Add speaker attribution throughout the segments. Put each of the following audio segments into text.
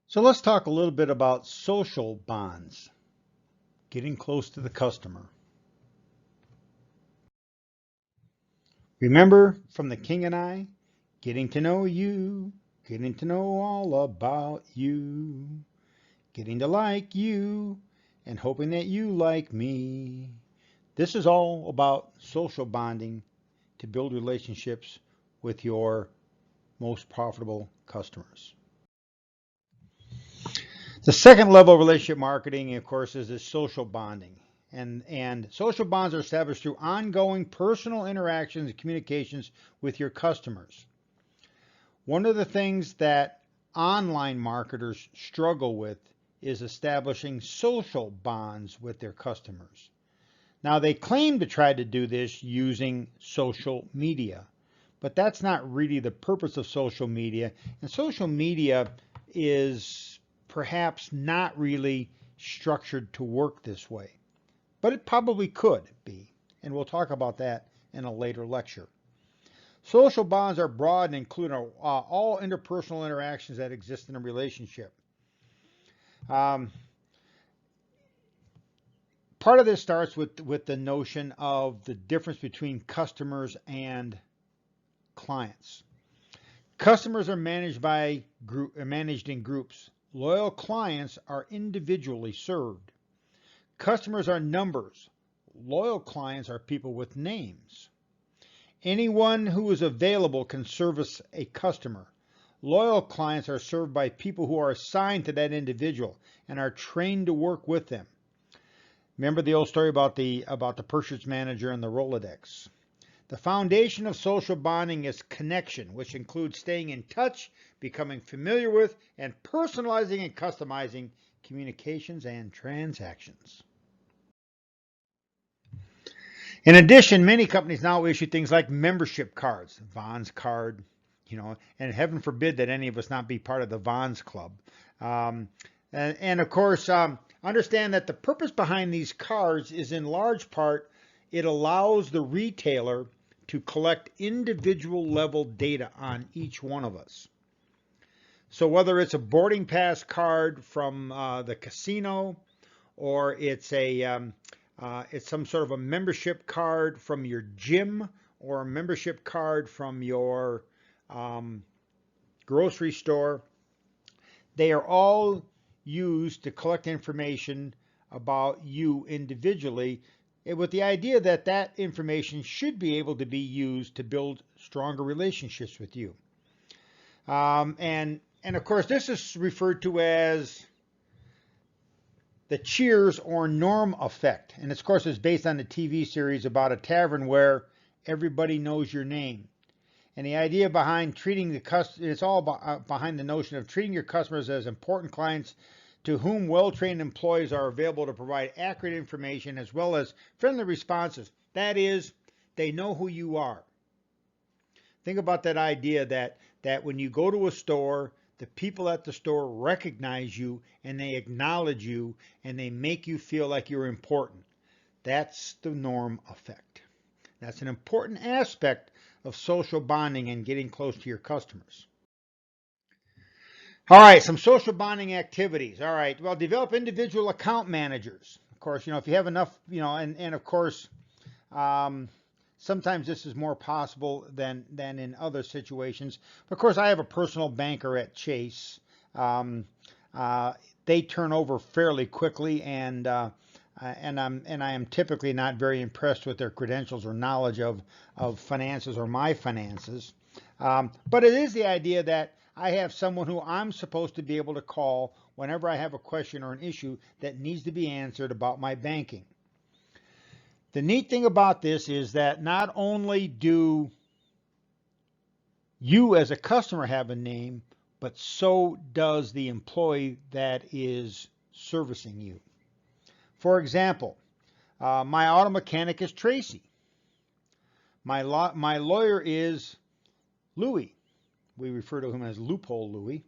Speaker 1: So let's talk a little bit about social bonds, getting close to the customer. Remember from The King and I, getting to know you, getting to know all about you, getting to like you, and hoping that you like me. This is all about social bonding to build relationships with your most profitable customers. The second level of relationship marketing, of course, is this social bonding. And social bonds are established through ongoing personal interactions and communications with your customers. One of the things that online marketers struggle with is establishing social bonds with their customers. Now, they claim to try to do this using social media, but that's not really the purpose of social media. And social media is perhaps not really structured to work this way, but it probably could be. And we'll talk about that in a later lecture. Social bonds are broad and include all interpersonal interactions that exist in a relationship. Part of this starts with the notion of the difference between customers and clients. Customers are managed in groups. Loyal clients are individually served. Customers are numbers. Loyal clients are people with names. Anyone who is available can service a customer. Loyal clients are served by people who are assigned to that individual and are trained to work with them. Remember the old story about the purchase manager and the Rolodex. The foundation of social bonding is connection, which includes staying in touch, becoming familiar with, and personalizing and customizing communications and transactions. In addition, many companies now issue things like membership cards, Vons card, and heaven forbid that any of us not be part of the Vons Club. And of course, understand that the purpose behind these cards is in large part, it allows the retailer to collect individual level data on each one of us. So whether it's a boarding pass card from the casino, or it's some sort of a membership card from your gym, or a membership card from your grocery store, they are all used to collect information about you individually, with the idea that that information should be able to be used to build stronger relationships with you. And of course, this is referred to as the Cheers or Norm effect. And of course, it's based on the TV series about a tavern where everybody knows your name. And the idea behind treating the customer, it's all behind the notion of treating your customers as important clients to whom well-trained employees are available to provide accurate information as well as friendly responses. That is, they know who you are. Think about that idea that when you go to a store, the people at the store recognize you and they acknowledge you and they make you feel like you're important. That's the norm effect. That's an important aspect of social bonding and getting close to your customers. All right, some social bonding activities. All right, well, develop individual account managers. Of course, if you have enough, and of course, sometimes this is more possible than in other situations. Of course, I have a personal banker at Chase. They turn over fairly quickly, and I am typically not very impressed with their credentials or knowledge of finances or my finances. But it is the idea that I have someone who I'm supposed to be able to call whenever I have a question or an issue that needs to be answered about my banking. The neat thing about this is that not only do you as a customer have a name, but so does the employee that is servicing you. For example, my auto mechanic is Tracy. My lawyer is Louie. We refer to him as Loophole Louie.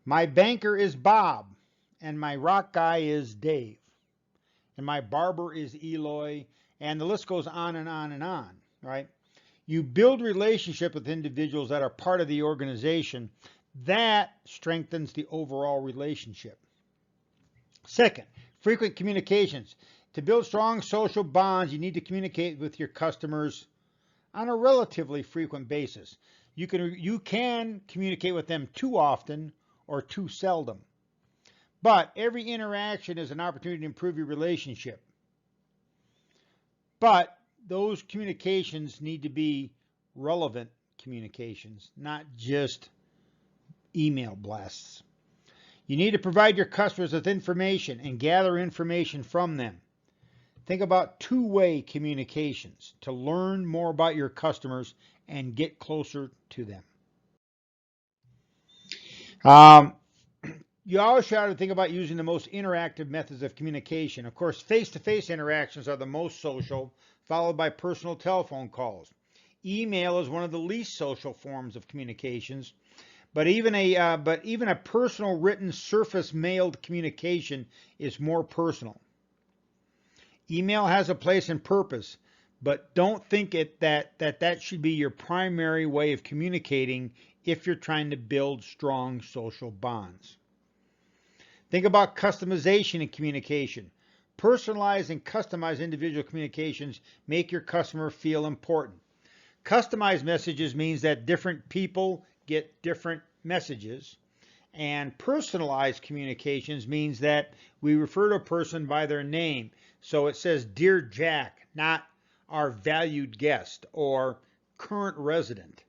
Speaker 1: My banker is Bob, and my rock guy is Dave, and my barber is Eloy, and the list goes on and on and on, right? You build relationship with individuals that are part of the organization That strengthens the overall relationship. Second, frequent communications. To build strong social bonds, you need to communicate with your customers on a relatively frequent basis. You can communicate with them too often or too seldom. But every interaction is an opportunity to improve your relationship. But those communications need to be relevant communications, not just email blasts. You need to provide your customers with information and gather information from them. Think about two-way communications to learn more about your customers and get closer to them. You always try to think about using the most interactive methods of communication. Of course, face-to-face interactions are the most social, followed by personal telephone calls. Email is one of the least social forms of communications, but even a personal written surface-mailed communication is more personal. Email has a place and purpose, but don't think that should be your primary way of communicating if you're trying to build strong social bonds. Think about customization in communication. Personalized and customized individual communications make your customer feel important. Customized messages means that different people get different messages. And personalized communications means that we refer to a person by their name. So it says, Dear Jack, not our valued guest or current resident.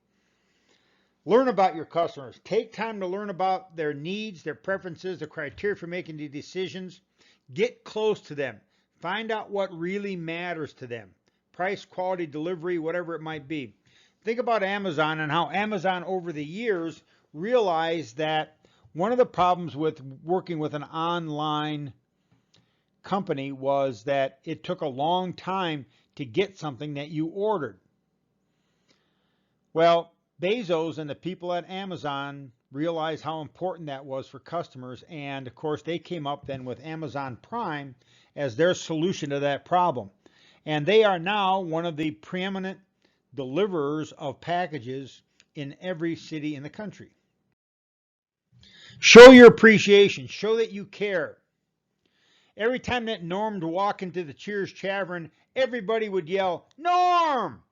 Speaker 1: Learn about your customers. Take time to learn about their needs, their preferences, the criteria for making the decisions. Get close to them. Find out what really matters to them. Price, quality, delivery, whatever it might be. Think about Amazon and how Amazon over the years realized that one of the problems with working with an online company was that it took a long time to get something that you ordered. Well, Bezos and the people at Amazon realized how important that was for customers, and of course they came up then with Amazon Prime as their solution to that problem. And they are now one of the preeminent deliverers of packages in every city in the country. Show your appreciation. Show that you care. Every time that Norm would walk into the Cheers Tavern, everybody would yell, Norm!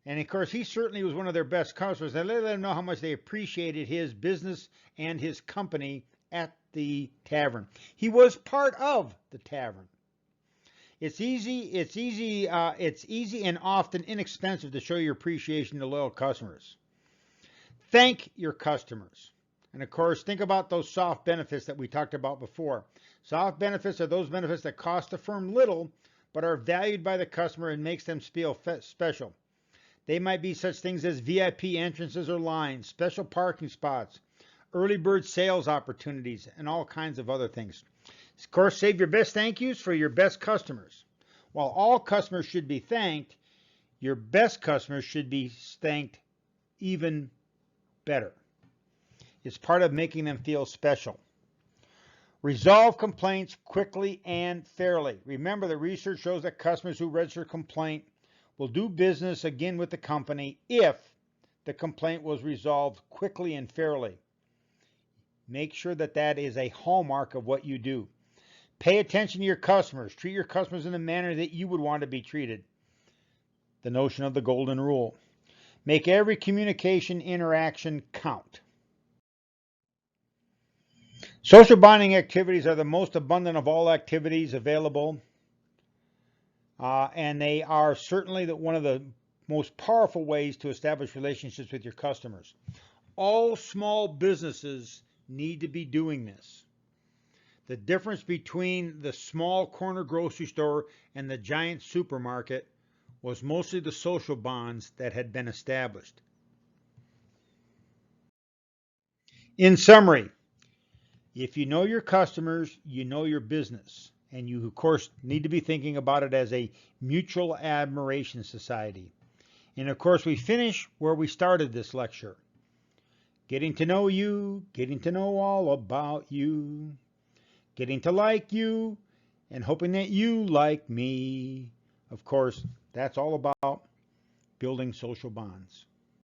Speaker 1: And of course, he certainly was one of their best customers. They let them know how much they appreciated his business and his company at the tavern. He was part of the tavern. It's easy and often inexpensive to show your appreciation to loyal customers. Thank your customers. And of course, think about those soft benefits that we talked about before. Soft benefits are those benefits that cost the firm little, but are valued by the customer and makes them feel special. They might be such things as VIP entrances or lines, special parking spots, early bird sales opportunities, and all kinds of other things. Of course, save your best thank yous for your best customers. While all customers should be thanked, your best customers should be thanked even better. It's part of making them feel special. Resolve complaints quickly and fairly. Remember, the research shows that customers who register a complaint will do business again with the company if the complaint was resolved quickly and fairly. Make sure that that is a hallmark of what you do. Pay attention to your customers. Treat your customers in the manner that you would want to be treated. The notion of the golden rule. Make every communication interaction count. Social bonding activities are the most abundant of all activities available, and they are certainly one of the most powerful ways to establish relationships with your customers. All small businesses need to be doing this. The difference between the small corner grocery store and the giant supermarket was mostly the social bonds that had been established. In summary, if you know your customers, you know your business. And you, of course, need to be thinking about it as a mutual admiration society. And, of course, we finish where we started this lecture. Getting to know you, getting to know all about you, getting to like you, and hoping that you like me. Of course, that's all about building social bonds.